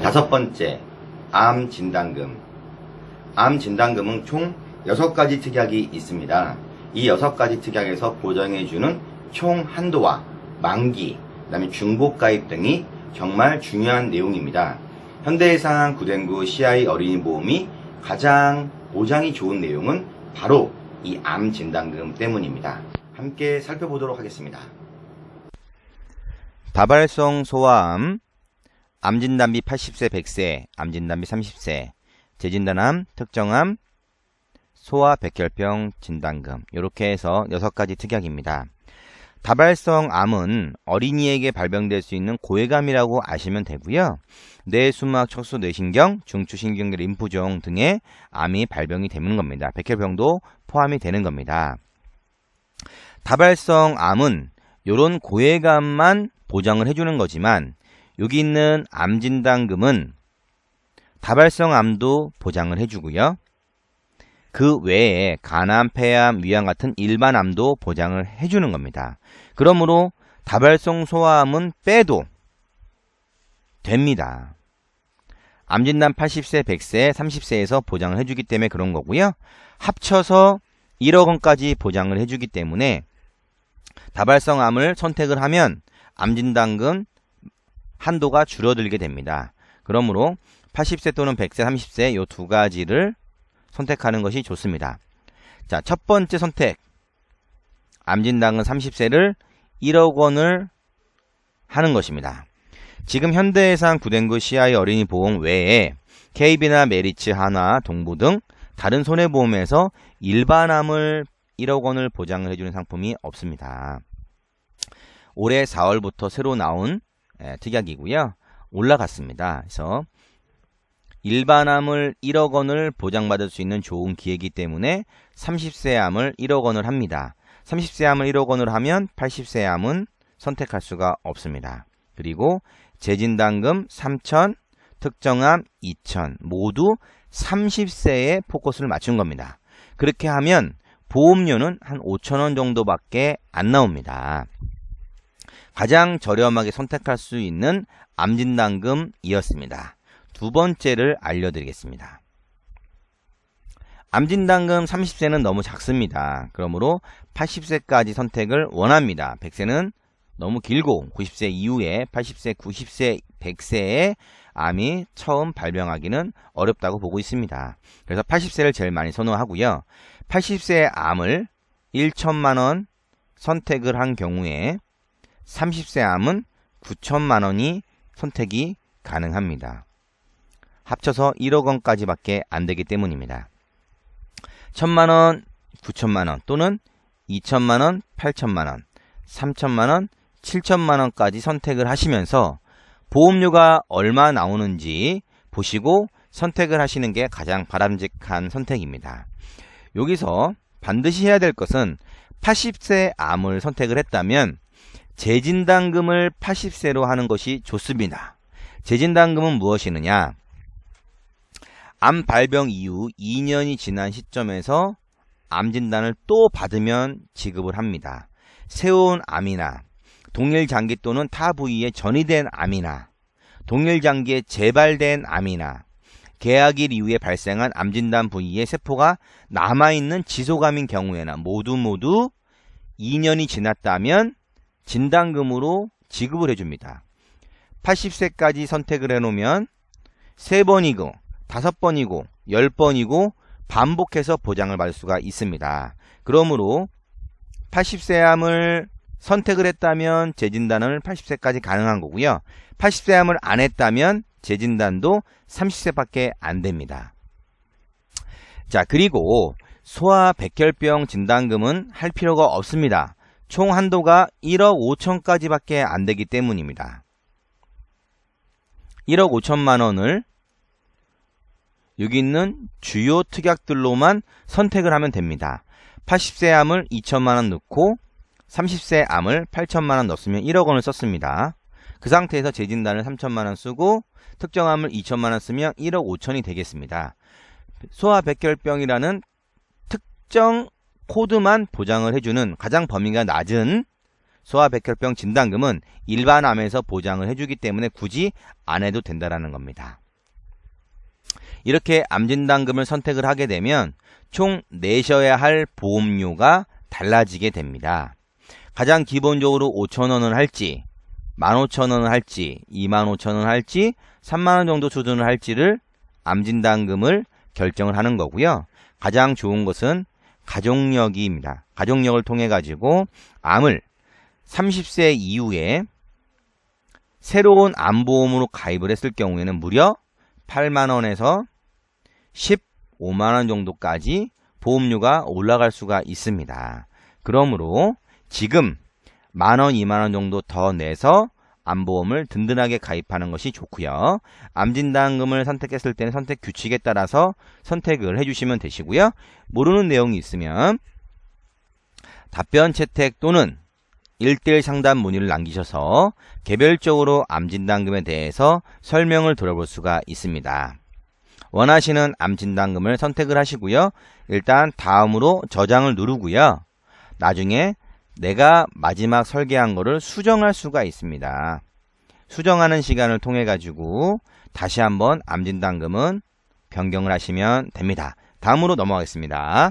다섯 번째, 암 진단금. 암 진단금은 총 6가지 특약이 있습니다. 이 6가지 특약에서 보장해주는 총 한도와 만기, 그 다음에 중복가입 등이 정말 중요한 내용입니다. 현대해상 구den구 CI 어린이보험이 가장 보장이 좋은 내용은 바로 이 암 진단금 때문입니다. 함께 살펴보도록 하겠습니다. 다발성 소아암, 암진단비 80세 100세, 암진단비 30세, 재진단암, 특정암, 소아 백혈병 진단금, 이렇게 해서 6가지 특약입니다. 다발성 암은 어린이에게 발병될 수 있는 고해감이라고 아시면 되고요. 뇌, 수막, 척수, 뇌신경, 중추신경계, 림프종 등의 암이 발병이 되는 겁니다. 백혈병도 포함이 되는 겁니다. 다발성 암은 이런 고해감만 보장을 해주는 거지만 여기 있는 암진단금은 다발성 암도 보장을 해주고요. 그 외에 간암, 폐암, 위암 같은 일반 암도 보장을 해주는 겁니다. 그러므로 다발성 소아암은 빼도 됩니다. 암진단 80세, 100세, 30세에서 보장을 해주기 때문에 그런 거고요. 합쳐서 1억 원까지 보장을 해주기 때문에 다발성 암을 선택을 하면 암진단금 한도가 줄어들게 됩니다. 그러므로 80세 또는 100세, 30세 이 2가지를 선택하는 것이 좋습니다. 자, 첫 번째 선택. 암진단금 30세를 1억 원을 하는 것입니다. 지금 현대해상 구den구 CI 어린이보험 외에 KB나 메리츠, 한화, 동부 등 다른 손해보험에서 일반암을 1억 원을 보장을 해주는 상품이 없습니다. 올해 4월부터 새로 나온 특약이고요. 올라갔습니다. 그래서 일반암을 1억 원을 보장받을 수 있는 좋은 기회이기 때문에 30세 암을 1억 원을 합니다. 30세 암을 1억 원을 하면 80세 암은 선택할 수가 없습니다. 그리고 재진단금 3천, 특정암 2천 모두 30세에 포커스를 맞춘 겁니다. 그렇게 하면 보험료는 한 5천 원 정도밖에 안 나옵니다. 가장 저렴하게 선택할 수 있는 암진단금이었습니다. 두 번째를 알려드리겠습니다. 암진단금 30세는 너무 작습니다. 그러므로 80세까지 선택을 원합니다. 100세는 너무 길고 90세 이후에 80세, 90세, 100세에 암이 처음 발병하기는 어렵다고 보고 있습니다. 그래서 80세를 제일 많이 선호하고요. 80세 암을 1천만 원 선택을 한 경우에 30세 암은 9천만 원이 선택이 가능합니다. 합쳐서 1억 원까지 밖에 안 되기 때문입니다. 1천만 원, 9천만 원 또는 2천만 원, 8천만 원, 3천만 원, 7천만 원까지 선택을 하시면서 보험료가 얼마 나오는지 보시고 선택을 하시는 게 가장 바람직한 선택입니다. 여기서 반드시 해야 될 것은 80세 암을 선택을 했다면 재진단금을 80세로 하는 것이 좋습니다. 재진단금은 무엇이느냐? 암 발병 이후 2년이 지난 시점에서 암진단을 또 받으면 지급을 합니다. 새로운 암이나 동일장기 또는 타 부위에 전이된 암이나 동일장기에 재발된 암이나 계약일 이후에 발생한 암진단 부위에 세포가 남아있는 지속암인 경우에나 모두 2년이 지났다면 진단금으로 지급을 해줍니다. 80세까지 선택을 해놓으면 3번이고 5번이고 10번이고 반복해서 보장을 받을 수가 있습니다. 그러므로 80세 암을 선택을 했다면 재진단을 80세까지 가능한 거고요. 80세 암을 안 했다면 재진단도 30세밖에 안 됩니다. 자, 그리고 소아 백혈병 진단금은 할 필요가 없습니다. 총 한도가 1억 5천까지밖에 안 되기 때문입니다. 1억 5천만 원을 여기 있는 주요 특약들로만 선택을 하면 됩니다. 80세 암을 2천만 원 넣고 30세 암을 8천만 원 넣었으면 1억 원을 썼습니다. 그 상태에서 재진단을 3천만 원 쓰고 특정암을 2천만 원 쓰면 1억 5천이 되겠습니다. 소아백혈병이라는 특정 코드만 보장을 해주는 가장 범위가 낮은 소아백혈병 진단금은 일반 암에서 보장을 해주기 때문에 굳이 안 해도 된다라는 겁니다. 이렇게 암진단금을 선택을 하게 되면 총 내셔야 할 보험료가 달라지게 됩니다. 가장 기본적으로 5,000원을 할지 15,000원을 할지 25,000원 할지 3만원 정도 수준을 할지를 암진단금을 결정을 하는 거고요. 가장 좋은 것은 가족력입니다. 가족력을 통해 가지고 암을 30세 이후에 새로운 암보험으로 가입을 했을 경우에는 무려 8만원에서 15만원 정도까지 보험료가 올라갈 수가 있습니다. 그러므로 지금 만원, 2만원 정도 더 내서 암보험을 든든하게 가입하는 것이 좋고요. 암진단금을 선택했을 때는 선택 규칙에 따라서 선택을 해주시면 되시고요. 모르는 내용이 있으면 답변 채택 또는 1대1 상담 문의를 남기셔서 개별적으로 암진단금에 대해서 설명을 들어볼 수가 있습니다. 원하시는 암진단금을 선택을 하시고요. 일단 다음으로 저장을 누르고요. 나중에 내가 마지막 설계한 거를 수정할 수가 있습니다. 수정하는 시간을 통해 가지고 다시 한번 암진단금은 변경을 하시면 됩니다. 다음으로 넘어가겠습니다.